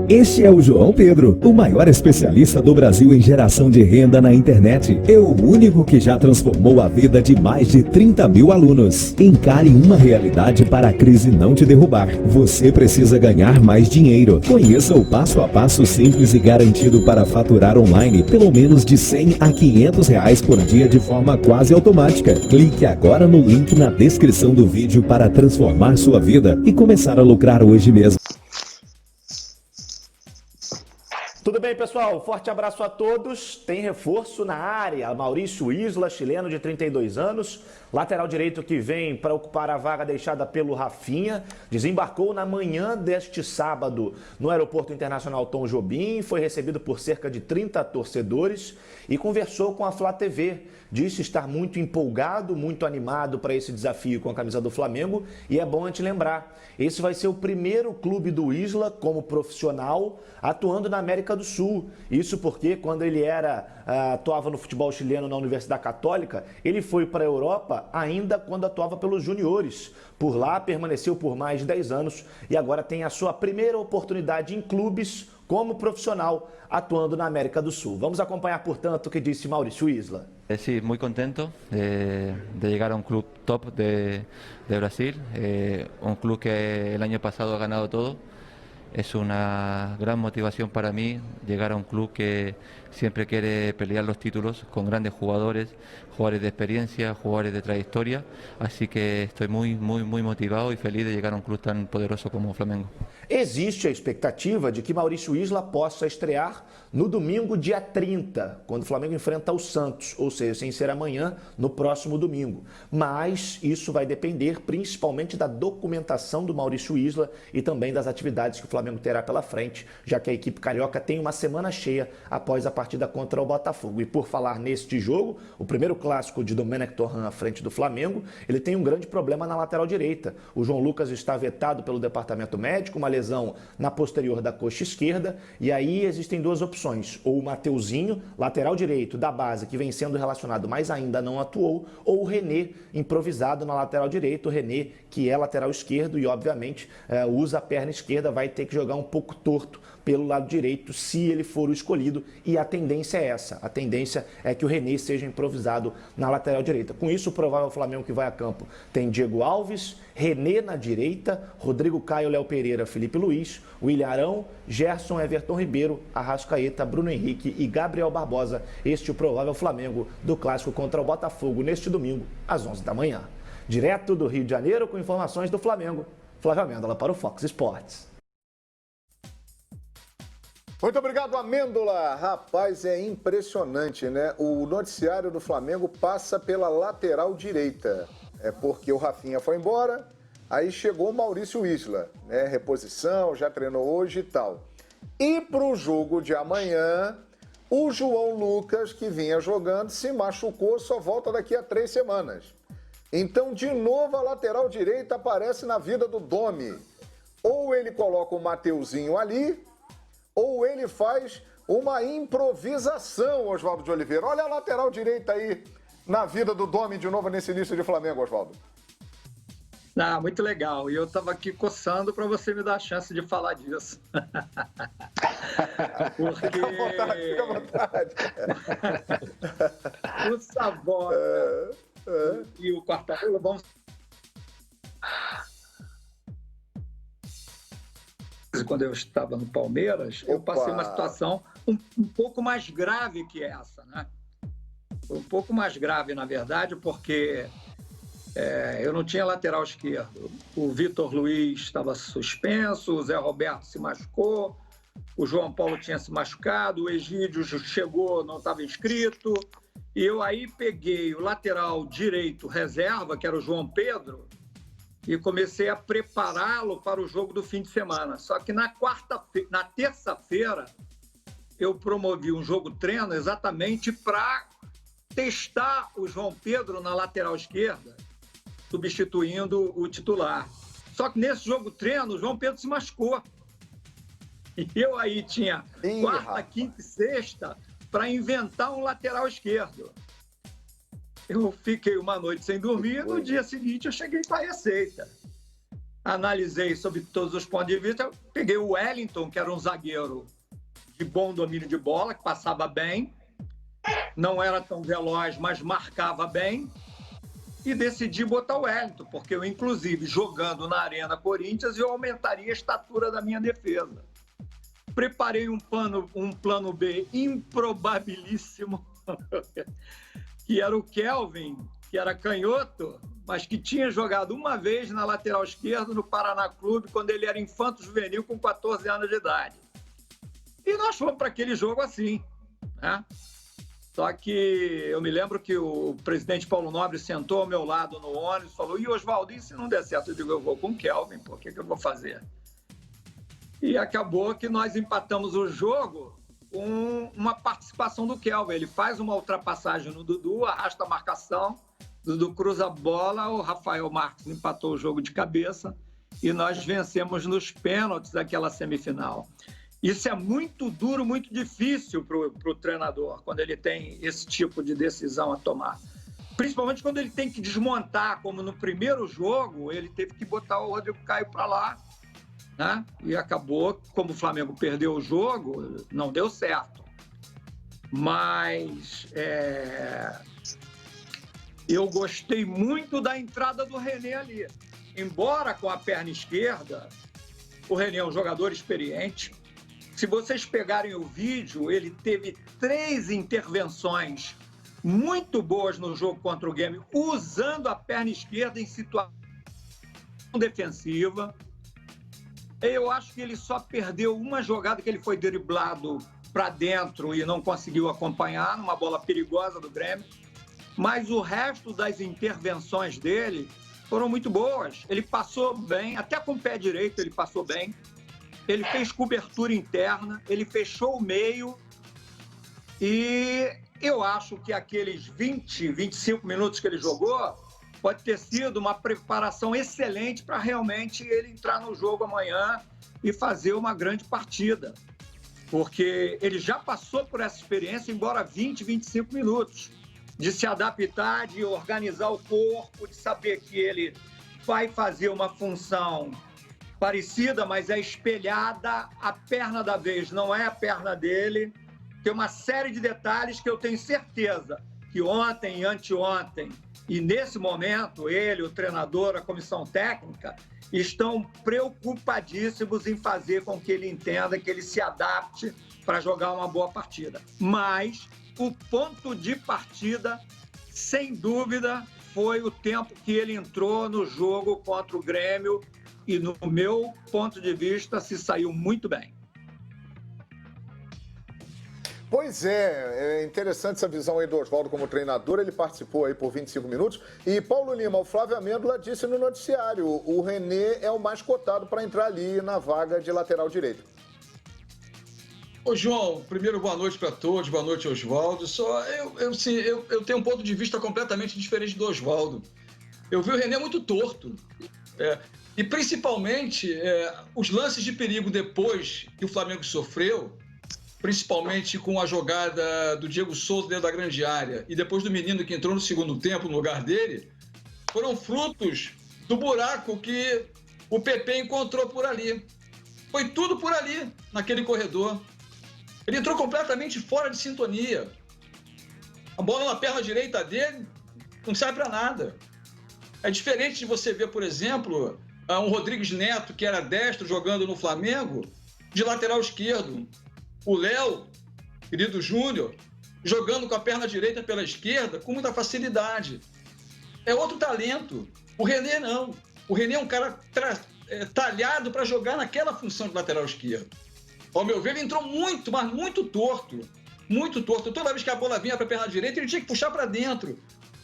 Este é o João Pedro, o maior especialista do Brasil em geração de renda na internet. É o único que já transformou a vida de mais de 30 mil alunos. Encare uma realidade para a crise não te derrubar. Você precisa ganhar mais dinheiro. Conheça o passo a passo simples e garantido para faturar online pelo menos de 100 a 500 reais por dia de forma quase automática. Clique agora no link na descrição do vídeo para transformar sua vida e começar a lucrar hoje mesmo. Tudo bem, pessoal? Forte abraço a todos. Tem reforço na área. Maurício Isla, chileno de 32 anos, lateral direito que vem para ocupar a vaga deixada pelo Rafinha, desembarcou na manhã deste sábado no Aeroporto Internacional Tom Jobim, foi recebido por cerca de 30 torcedores e conversou com a Flá TV. Disse estar muito empolgado, muito animado para esse desafio com a camisa do Flamengo. E é bom a gente lembrar, esse vai ser o primeiro clube do Isla como profissional atuando na América do Sul. Isso porque quando ele atuava no futebol chileno na Universidade Católica, ele foi para a Europa ainda quando atuava pelos juniores. Por lá permaneceu por mais de 10 anos e agora tem a sua primeira oportunidade em clubes como profissional atuando na América do Sul. Vamos acompanhar, portanto, o que disse Maurício Isla. Sí, muy contento de llegar a un club top de Brasil, un club que el año pasado ha ganado todo. Es una gran motivación para mí llegar a un club que siempre quiere pelear los títulos con grandes jugadores, jugadores de experiencia, jugadores de trayectoria. Así que estoy muy motivado y feliz de llegar a un club tan poderoso como o Flamengo. Existe a expectativa de que Maurício Isla possa estrear no domingo, dia 30, quando o Flamengo enfrenta o Santos, ou seja, sem ser amanhã, no próximo domingo. Mas isso vai depender principalmente da documentação do Maurício Isla e também das atividades que o Flamengo terá pela frente, já que a equipe carioca tem uma semana cheia após a partida contra o Botafogo. E por falar neste jogo, o primeiro clássico de Domenech Torrent à frente do Flamengo, ele tem um grande problema na lateral direita. O João Lucas está vetado pelo departamento médico, uma lesão na posterior da coxa esquerda, e aí existem duas opções, ou o Mateuzinho, lateral direito da base, que vem sendo relacionado, mas ainda não atuou, ou o René, improvisado na lateral direita. O René, que é lateral esquerdo e obviamente usa a perna esquerda, vai ter que jogar um pouco torto pelo lado direito se ele for o escolhido, e a tendência é essa, a tendência é que o René seja improvisado na lateral direita. Com isso, o provável Flamengo que vai a campo tem Diego Alves, René na direita, Rodrigo Caio, Léo Pereira, Felipe Luiz, William Arão, Gerson, Everton Ribeiro, Arrascaeta, Bruno Henrique e Gabriel Barbosa. Este é o provável Flamengo do clássico contra o Botafogo neste domingo, às 11 da manhã. Direto do Rio de Janeiro, com informações do Flamengo, Flávio Amêndola para o Fox Sports. Muito obrigado, Amêndola. Rapaz, é impressionante, né? O noticiário do Flamengo passa pela lateral direita. É porque o Rafinha foi embora, aí chegou o Maurício Isla, né? Reposição, já treinou hoje e tal. E para o jogo de amanhã, o João Lucas, que vinha jogando, se machucou, só volta daqui a 3 semanas. Então, de novo, a lateral direita aparece na vida do Domi. Ou ele coloca o Mateuzinho ali, ou ele faz uma improvisação, Oswaldo de Oliveira. Olha a lateral direita aí na vida do Domi de novo nesse início de Flamengo, Oswaldo. Ah, muito legal. E eu estava aqui coçando para você me dar a chance de falar disso. Porque... Fica à vontade. O Savoia e o Quartarolo vão... Quando eu estava no Palmeiras, eu passei uma situação um pouco mais grave que essa, né? Um pouco mais grave, na verdade, porque eu não tinha lateral esquerdo. O Vitor Luiz estava suspenso, o Zé Roberto se machucou, o João Paulo tinha se machucado, o Egídio chegou, não estava inscrito, e eu aí peguei o lateral direito reserva, que era o João Pedro, e comecei a prepará-lo para o jogo do fim de semana. Só que na terça-feira, eu promovi um jogo treino exatamente para testar o João Pedro na lateral esquerda, substituindo o titular. Só que nesse jogo treino, o João Pedro se machucou. E eu aí tinha quarta, quinta e sexta para inventar um lateral esquerdo. Eu fiquei uma noite sem dormir, no dia seguinte eu cheguei com a receita. analisei sob todos os pontos de vista, eu peguei o Wellington, que era um zagueiro de bom domínio de bola, que passava bem, não era tão veloz, mas marcava bem, e decidi botar o Wellington, porque eu, inclusive, jogando na Arena Corinthians, eu aumentaria a estatura da minha defesa. Preparei um plano B improbabilíssimo, que era o Kelvin, que era canhoto, mas que tinha jogado uma vez na lateral esquerda no Paraná Clube, quando ele era infanto-juvenil com 14 anos de idade. E nós fomos para aquele jogo assim, né? Só que eu me lembro que o presidente Paulo Nobre sentou ao meu lado no ônibus e falou: e Oswaldo, e se não der certo? Eu digo: eu vou com o Kelvin, pô, o que eu vou fazer? E acabou que nós empatamos o jogo com uma participação do Kelvin. Ele faz uma ultrapassagem no Dudu, arrasta a marcação, Dudu cruza a bola, o Rafael Marques empatou o jogo de cabeça e nós vencemos nos pênaltis daquela semifinal. Isso é muito duro, muito difícil para o treinador, quando ele tem esse tipo de decisão a tomar. Principalmente quando ele tem que desmontar, como no primeiro jogo, ele teve que botar o Rodrigo Caio para lá, né? E acabou, como o Flamengo perdeu o jogo, não deu certo. Mas eu gostei muito da entrada do René ali. Embora com a perna esquerda, o René é um jogador experiente. Se vocês pegarem o vídeo, ele teve 3 intervenções muito boas no jogo contra o Grêmio, usando a perna esquerda em situação defensiva. Eu acho que ele só perdeu uma jogada que ele foi driblado para dentro e não conseguiu acompanhar, numa bola perigosa do Grêmio. Mas o resto das intervenções dele foram muito boas. Ele passou bem, até com o pé direito ele passou bem. Ele fez cobertura interna, ele fechou o meio e eu acho que aqueles 20, 25 minutos que ele jogou pode ter sido uma preparação excelente para realmente ele entrar no jogo amanhã e fazer uma grande partida. Porque ele já passou por essa experiência, embora 20, 25 minutos, de se adaptar, de organizar o corpo, de saber que ele vai fazer uma função parecida, mas é espelhada, a perna da vez não é a perna dele. Tem uma série de detalhes que eu tenho certeza que ontem e anteontem, e nesse momento, ele, o treinador, a comissão técnica, estão preocupadíssimos em fazer com que ele entenda, que ele se adapte para jogar uma boa partida. Mas o ponto de partida, sem dúvida, foi o tempo que ele entrou no jogo contra o Grêmio e, no meu ponto de vista, se saiu muito bem. Pois é interessante essa visão aí do Oswaldo como treinador, ele participou aí por 25 minutos. E Paulo Lima, o Flávio Amêndola disse no noticiário, o René é o mais cotado para entrar ali na vaga de lateral direito. Ô João, primeiro boa noite para todos, boa noite Oswaldo. Eu tenho um ponto de vista completamente diferente do Oswaldo. Eu vi o René muito torto. E principalmente os lances de perigo depois que o Flamengo sofreu, principalmente com a jogada do Diego Souza dentro da grande área e depois do menino que entrou no segundo tempo no lugar dele, foram frutos do buraco que o PP encontrou por ali. Foi tudo por ali, naquele corredor. Ele entrou completamente fora de sintonia. A bola na perna direita dele não serve para nada. É diferente de você ver, por exemplo, um Rodrigues Neto, que era destro jogando no Flamengo, de lateral esquerdo. O Léo, querido Júnior, jogando com a perna direita pela esquerda com muita facilidade. É outro talento. O René não. O René é um cara talhado para jogar naquela função de lateral esquerdo. Ao meu ver, ele entrou muito, mas muito torto. Muito torto. Toda vez que a bola vinha para a perna direita, ele tinha que puxar para dentro.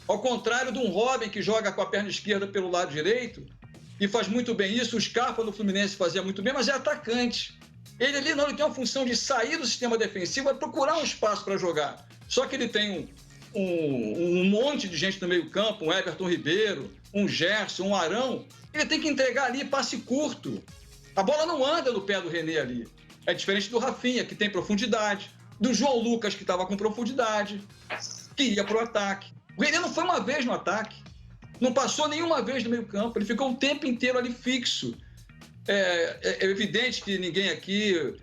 Ao contrário de um Robin que joga com a perna esquerda pelo lado direito e faz muito bem isso. O Scarpa no Fluminense fazia muito bem, mas é atacante. Ele ali não, ele tem uma função de sair do sistema defensivo e procurar um espaço para jogar. Só que ele tem um monte de gente no meio campo, um Everton Ribeiro, um Gerson, um Arão. Ele tem que entregar ali passe curto. A bola não anda no pé do René ali. É diferente do Rafinha, que tem profundidade, do João Lucas, que estava com profundidade, que ia para o ataque. O René não foi uma vez no ataque. Não passou nenhuma vez no meio campo, ele ficou o tempo inteiro ali fixo. É evidente que ninguém aqui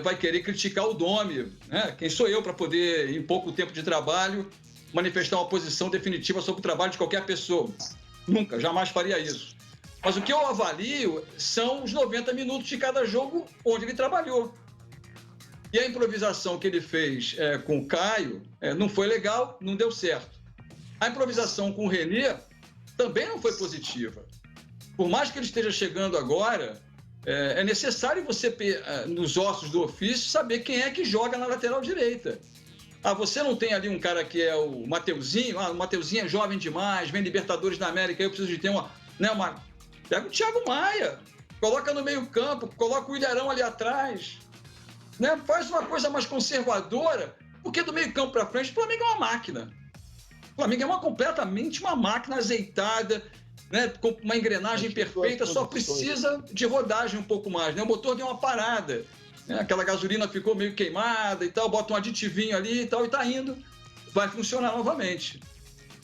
vai querer criticar o Domi, né? Quem sou eu para poder, em pouco tempo de trabalho, manifestar uma posição definitiva sobre o trabalho de qualquer pessoa? Nunca, jamais faria isso. Mas o que eu avalio são os 90 minutos de cada jogo onde ele trabalhou. E a improvisação que ele fez com o Caio não foi legal, não deu certo. A improvisação com o René também não foi positiva. Por mais que ele esteja chegando agora, é necessário você, nos ossos do ofício, saber quem é que joga na lateral direita. Você não tem ali um cara que é o Mateuzinho? O Mateuzinho é jovem demais, vem Libertadores da América, eu preciso de ter uma... Pega o Thiago Maia, coloca no meio campo, coloca o Ilharão ali atrás, né? Faz uma coisa mais conservadora, porque do meio campo para frente o Flamengo é uma máquina. O Flamengo é completamente uma máquina azeitada, né? Com uma engrenagem perfeita, só precisa de rodagem um pouco mais, né? O motor deu uma parada, né? Aquela gasolina ficou meio queimada e tal, bota um aditivinho ali e tal, e tá indo, vai funcionar novamente.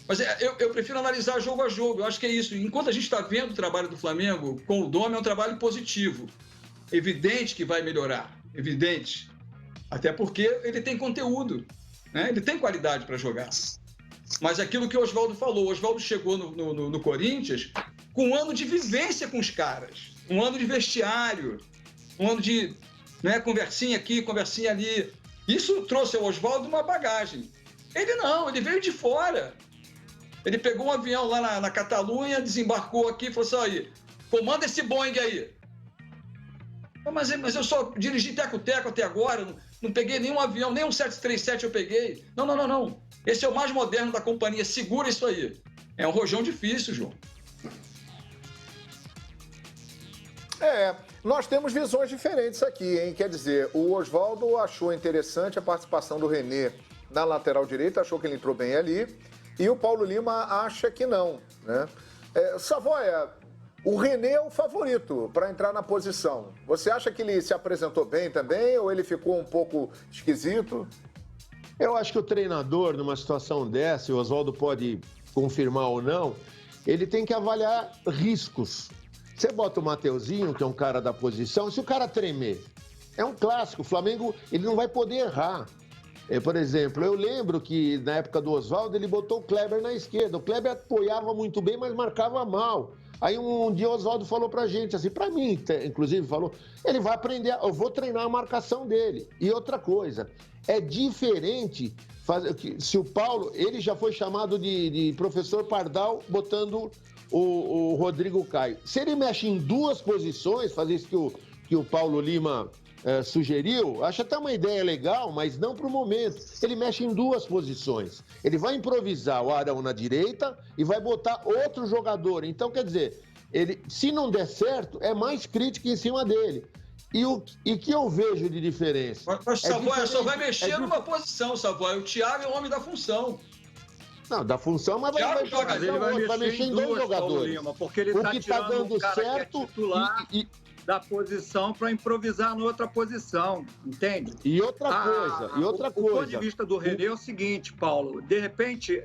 Mas eu prefiro analisar jogo a jogo, eu acho que é isso. Enquanto a gente está vendo o trabalho do Flamengo com o Domi, é um trabalho positivo. Evidente que vai melhorar, evidente. Até porque ele tem conteúdo, né? Ele tem qualidade para jogar. Mas aquilo que o Oswaldo falou, o Oswaldo chegou no Corinthians com um ano de vivência com os caras, um ano de vestiário, um ano de, né, conversinha aqui, conversinha ali. Isso trouxe ao Oswaldo uma bagagem. Ele não, ele veio de fora. Ele pegou um avião lá na Catalunha, desembarcou aqui e falou assim, aí, comanda esse Boeing aí. Mas eu só dirigi teco-teco até agora, não peguei nenhum avião, nem um 737 eu peguei. Não. Esse é o mais moderno da companhia, segura isso aí. É um rojão difícil, João. Nós temos visões diferentes aqui, hein? Quer dizer, o Oswaldo achou interessante a participação do René na lateral direita, achou que ele entrou bem ali. E o Paulo Lima acha que não, né? Savoia, o René é o favorito para entrar na posição. Você acha que ele se apresentou bem também ou ele ficou um pouco esquisito? Eu acho que o treinador, numa situação dessa, o Oswaldo pode confirmar ou não, ele tem que avaliar riscos. Você bota o Mateuzinho, que é um cara da posição, se o cara tremer, é um clássico, o Flamengo ele não vai poder errar. Por exemplo, eu lembro que na época do Oswaldo ele botou o Kleber na esquerda. O Kleber apoiava muito bem, mas marcava mal. Aí um dia o Oswaldo falou pra gente, assim, pra mim, inclusive, falou, ele vai aprender, eu vou treinar a marcação dele. E outra coisa, é diferente, se o Paulo, ele já foi chamado de professor Pardal, botando o Rodrigo Caio. Se ele mexe em duas posições, fazer isso que o Paulo Lima sugeriu, acho até uma ideia legal, mas não para o momento. Ele mexe em duas posições. Ele vai improvisar o Arão na direita e vai botar outro jogador. Então, quer dizer, se não der certo, é mais crítica em cima dele. E que eu vejo de diferença? Mas Savoia só vai mexer numa posição, Savoia. O Thiago é o homem da função. Não, da função, mas vai mexer em dois jogadores. Lima, porque ele está tirando dando um cara certo que é titular da posição para improvisar na outra posição, entende? E outra coisa. O ponto de vista do René é o seguinte, Paulo, de repente,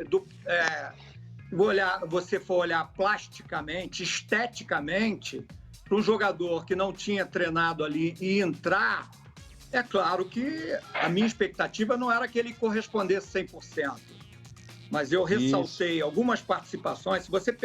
você for olhar plasticamente, esteticamente, para um jogador que não tinha treinado ali e entrar, é claro que a minha expectativa não era que ele correspondesse 100%. Mas eu ressaltei algumas participações. Se você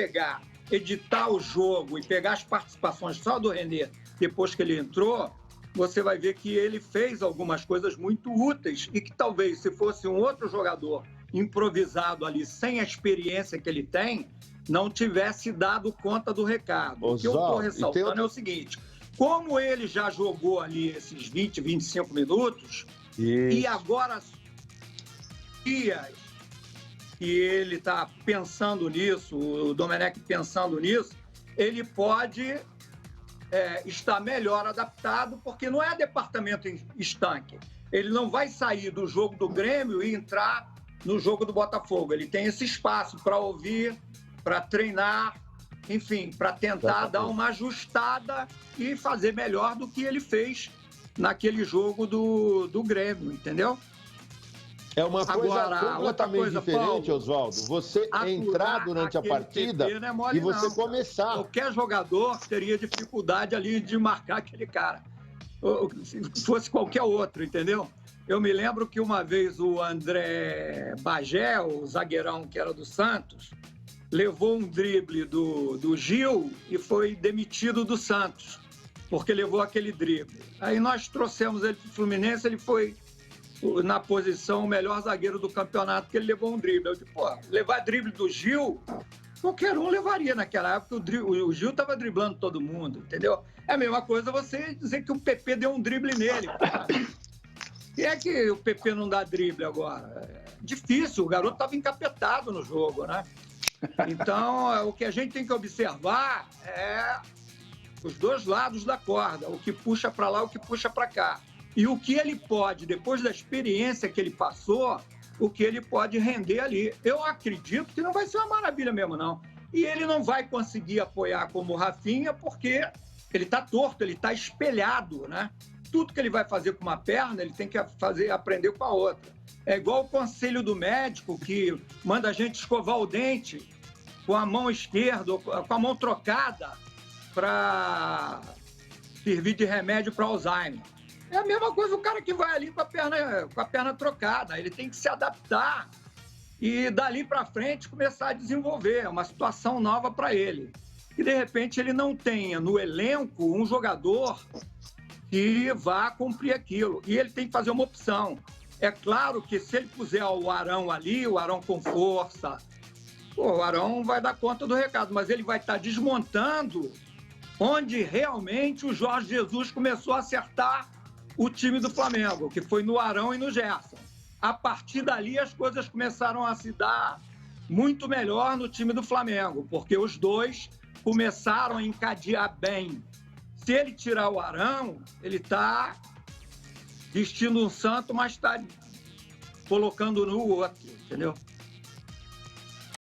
editar o jogo e pegar as participações só do René depois que ele entrou, você vai ver que ele fez algumas coisas muito úteis e que talvez, se fosse um outro jogador improvisado ali, sem a experiência que ele tem, não tivesse dado conta do recado. O que eu estou ressaltando é o seguinte, como ele já jogou ali esses 20, 25 minutos, e agora que ele está pensando nisso, o Domenech pensando nisso, ele pode estar melhor adaptado, porque não é departamento estanque. Ele não vai sair do jogo do Grêmio e entrar no jogo do Botafogo. Ele tem esse espaço para ouvir, para treinar, enfim, para tentar dar uma ajustada e fazer melhor do que ele fez naquele jogo do Grêmio, entendeu? É uma coisa Agora, outra completamente coisa, diferente, Paulo, Oswaldo. Você entrar durante a aquele partida PP não é mole, e você não. começar. Qualquer jogador teria dificuldade ali de marcar aquele cara. Se fosse qualquer outro, entendeu? Eu me lembro que uma vez o André Bagé, o zagueirão que era do Santos, levou um drible do Gil e foi demitido do Santos, porque levou aquele drible. Aí nós trouxemos ele para o Fluminense, ele foi na posição o melhor zagueiro do campeonato, que ele levou um drible. Eu disse, pô, levar drible do Gil, qualquer um levaria naquela época, o Gil estava driblando todo mundo, entendeu? É a mesma coisa você dizer que o PP deu um drible nele. E é que o PP não dá drible agora? É difícil, o garoto estava encapetado no jogo, né? Então, o que a gente tem que observar é os dois lados da corda, o que puxa para lá, o que puxa para cá. E o que ele pode, depois da experiência que ele passou, o que ele pode render ali. Eu acredito que não vai ser uma maravilha mesmo, não. E ele não vai conseguir apoiar como o Rafinha, porque ele está torto, ele está espelhado, né? Tudo que ele vai fazer com uma perna, ele tem que aprender com a outra. É igual o conselho do médico, que manda a gente escovar o dente com a mão esquerda, com a mão trocada, para servir de remédio para Alzheimer. É a mesma coisa o cara que vai ali com a perna trocada. Ele tem que se adaptar e, dali para frente, começar a desenvolver. É uma situação nova para ele. E, de repente, ele não tenha no elenco um jogador que vá cumprir aquilo. E ele tem que fazer uma opção. É claro que se ele puser o Arão ali, o Arão com força, o Arão vai dar conta do recado, mas ele vai estar desmontando onde realmente o Jorge Jesus começou a acertar o time do Flamengo, que foi no Arão e no Gerson. A partir dali, as coisas começaram a se dar muito melhor no time do Flamengo, porque os dois começaram a encadear bem. Se ele tirar o Arão, ele está vestindo um santo, mas está colocando no outro, entendeu?